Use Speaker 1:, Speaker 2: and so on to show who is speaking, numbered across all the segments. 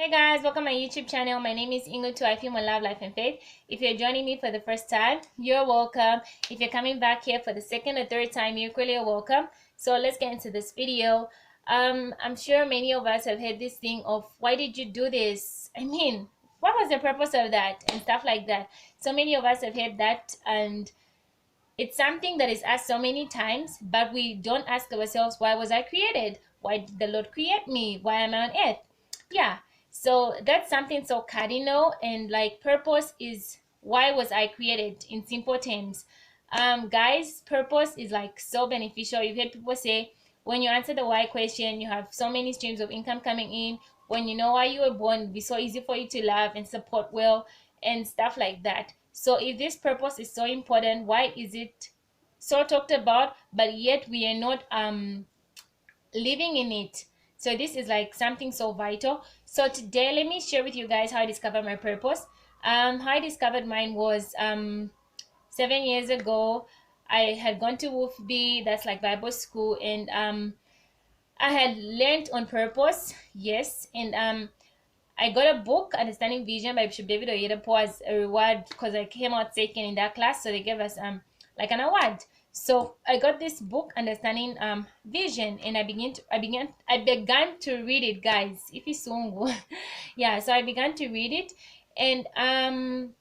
Speaker 1: Hey guys, welcome to my YouTube channel. My name is Ingo to I Feel My Love, Life and Faith. If you're joining me for the first time, you're welcome. If you're coming back here for the second or third time, you're really welcome. So let's get into this video. I'm sure many of us have heard this thing of why did you do this? I mean, what was the purpose of that and stuff like that. So many of us have heard that, and it's something that is asked so many times, but we don't ask ourselves, why was I created? Why did the Lord create me? Why am I on earth? Yeah. So that's something so cardinal, and like purpose is why was I created in simple terms. Guys, purpose is like so beneficial. You've heard people say when you answer the why question, you have so many streams of income coming in. When you know why you were born, it'll be so easy for you to love and support well and stuff like that. So if this purpose is so important, why is it so talked about, but yet we are not living in it? So this is like something so vital. So today, let me share with you guys how I discovered my purpose. How I discovered mine was 7 years ago. I had gone to WOOFB, that's like Bible school, and I had learned on purpose, yes, and I got a book, Understanding Vision by Bishop David Oyedepo, as a reward because I came out second in that class. So they gave us like an award. So I got this book, Understanding Vision, and I began to read it, guys. If you sungu. Yeah, so I began to read it, and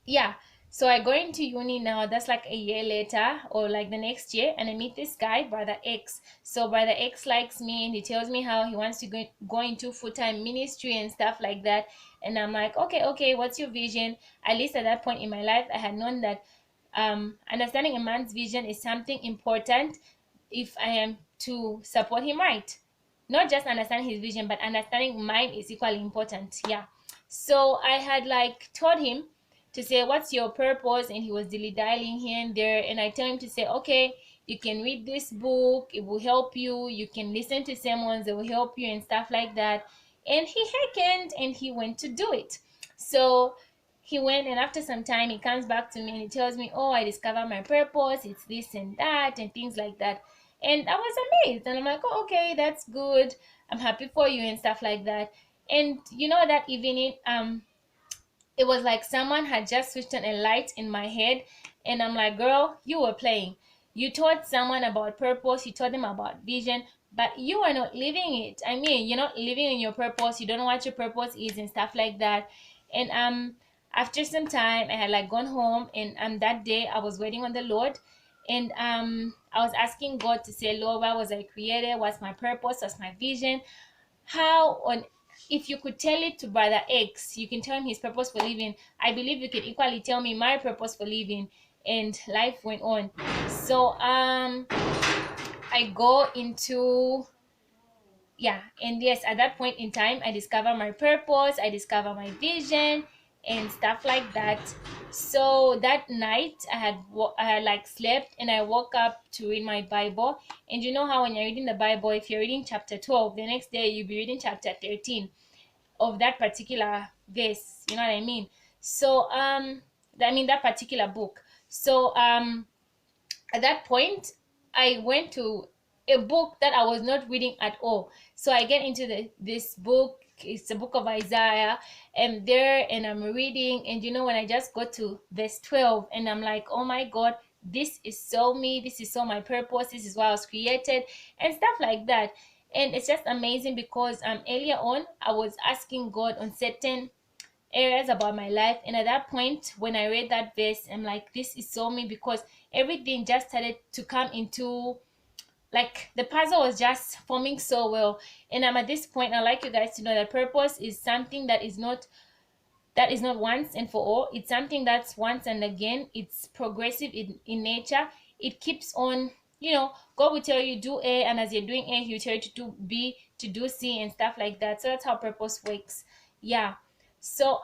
Speaker 1: yeah, so I go into uni now. That's like a year later or like the next year, and I meet this guy, Brother X. So Brother X likes me, and he tells me how he wants to go into full-time ministry and stuff like that. And I'm like, okay, what's your vision? At least at that point in my life, I had known that understanding a man's vision is something important if I am to support him right. Not just understanding his vision, but understanding mine is equally important. Yeah. So I had like told him to say, what's your purpose? And he was dilly-dallying here and there, and I tell him to say, okay, you can read this book, it will help you. You can listen to sermons, that will help you and stuff like that. And he heckened and he went to do it. So he went, and after some time he comes back to me and he tells me, oh, I discovered my purpose, it's this and that and things like that. And I was amazed, and I'm like, oh, okay, that's good, I'm happy for you and stuff like that. And you know, that evening, it was like someone had just switched on a light in my head, and I'm like, girl, you were playing. You taught someone about purpose, you taught them about vision, but you are not living it. I mean, you're not living in your purpose, you don't know what your purpose is and stuff like that. And after some time, I had like gone home, and that day I was waiting on the Lord, and I was asking God to say, Lord, why was I created? What's my purpose? What's my vision? How on, if you could tell it to Brother X, you can tell him his purpose for living, I believe you can equally tell me my purpose for living. And life went on. So I go into, yeah, and yes, at that point in time, I discover my purpose, I discover my vision and stuff like that. So that night, I had like slept, and I woke up to read my Bible. And you know how when you're reading the Bible, if you're reading chapter 12, the next day you'll be reading chapter 13 of that particular verse, you know what I mean? So I mean that particular book. So at that point, I went to a book that I was not reading at all. So I get into this book. It's a book of Isaiah, and there, and I'm reading, and you know, when I just got to verse 12, and I'm like, oh my God, this is so me, this is so my purpose, this is why I was created and stuff like that. And it's just amazing because earlier on I was asking God on certain areas about my life, and at that point when I read that verse, I'm like, this is so me, because everything just started to come into, like, the puzzle was just forming so well. And I'm at this point, I'd like you guys to know that purpose is something that is not once and for all. It's something that's once and again. It's progressive in nature. It keeps on, God will tell you do A, and as you're doing A, he'll tell you to do B, to do C and stuff like that. So that's how purpose works. Yeah. So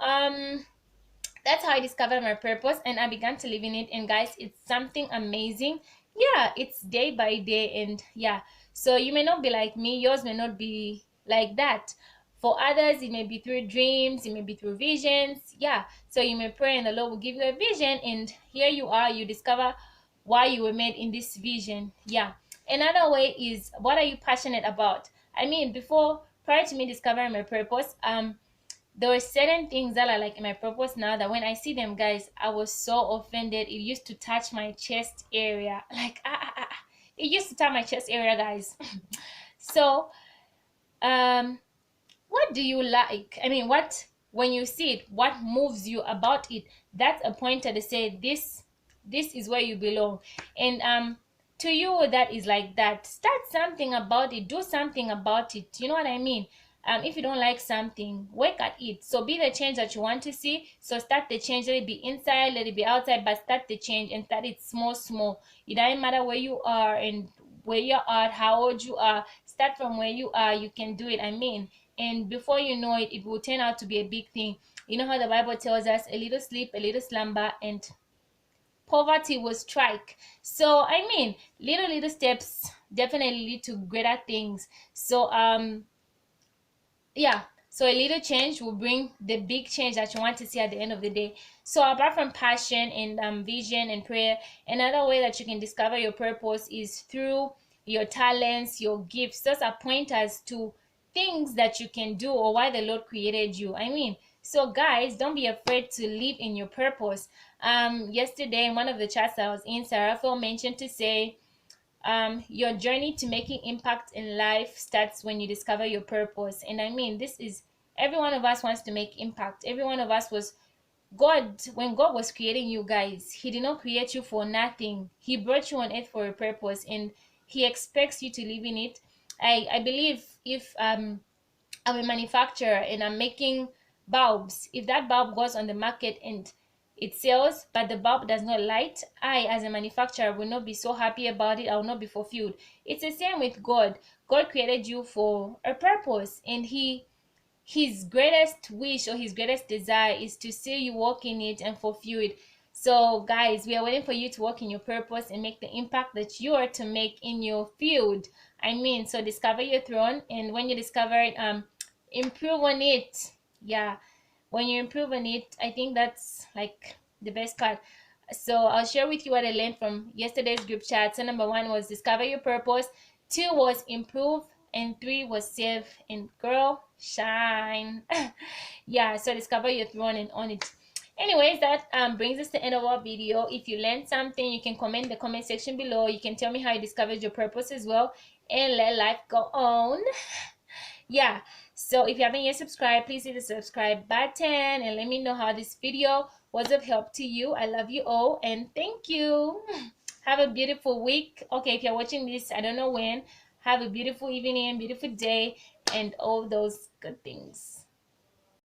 Speaker 1: that's how I discovered my purpose, and I began to live in it. And guys, it's something amazing. Yeah, it's day by day, and yeah. So you may not be like me, yours may not be like that. For others, it may be through dreams, it may be through visions. Yeah. So you may pray, and the Lord will give you a vision, and here you are, you discover why you were made in this vision. Yeah. Another way is, what are you passionate about? I mean, before prior to me discovering my purpose, there were certain things that are like in my purpose now that when I see them, guys, I was so offended. It used to touch my chest area, like it used to touch my chest area, guys. So um what do you like? I mean, what, when you see it, what moves you about it? That's a pointer to say this is where you belong. And to you that is like that, start something about it, do something about it, you know what I mean? If you don't like something, work at it. So be the change that you want to see. So start the change. Let it be inside, let it be outside, but start the change and start it small, small. It doesn't matter where you are and where you're at, how old you are. Start from where you are. You can do it. I mean, and before you know it, it will turn out to be a big thing. You know how the Bible tells us, a little sleep, a little slumber, and poverty will strike. So I mean, little steps definitely lead to greater things. So yeah, so a little change will bring the big change that you want to see at the end of the day. So apart from passion and vision and prayer, another way that you can discover your purpose is through your talents, your gifts. Those are pointers to things that you can do or why the Lord created you. I mean, so guys, don't be afraid to live in your purpose. Yesterday in one of the chats I was in, Sarah Phil mentioned to say, your journey to making impact in life starts when you discover your purpose. And I mean, this is, every one of us wants to make impact. Every one of us was, God, when God was creating you guys, He did not create you for nothing. He brought you on earth for a purpose, and He expects you to live in it. I believe if I'm a manufacturer and I'm making bulbs, if that bulb goes on the market and it sells but the bulb does not light, I as a manufacturer will not be so happy about it. I will not be fulfilled. It's the same with God. God created you for a purpose, and his greatest wish or his greatest desire is to see you walk in it and fulfill it. So guys, we are waiting for you to walk in your purpose and make the impact that you are to make in your field. I mean, so discover your throne, and when you discover it, improve on it. Yeah, when you improve on it, I think that's like the best part. So I'll share with you what I learned from yesterday's group chat. So number 1 was discover your purpose, 2 was improve, and 3 was save. And girl, shine. Yeah, so discover your throne and on it. Anyways, that brings us to the end of our video. If you learned something, you can comment in the comment section below. You can tell me how you discovered your purpose as well, and let life go on. Yeah, so if you haven't yet subscribed, please hit the subscribe button and let me know how this video was of help to you. I love you all and thank you. Have a beautiful week. Okay, if you're watching this, I don't know when, have a beautiful evening, beautiful day, and all those good things.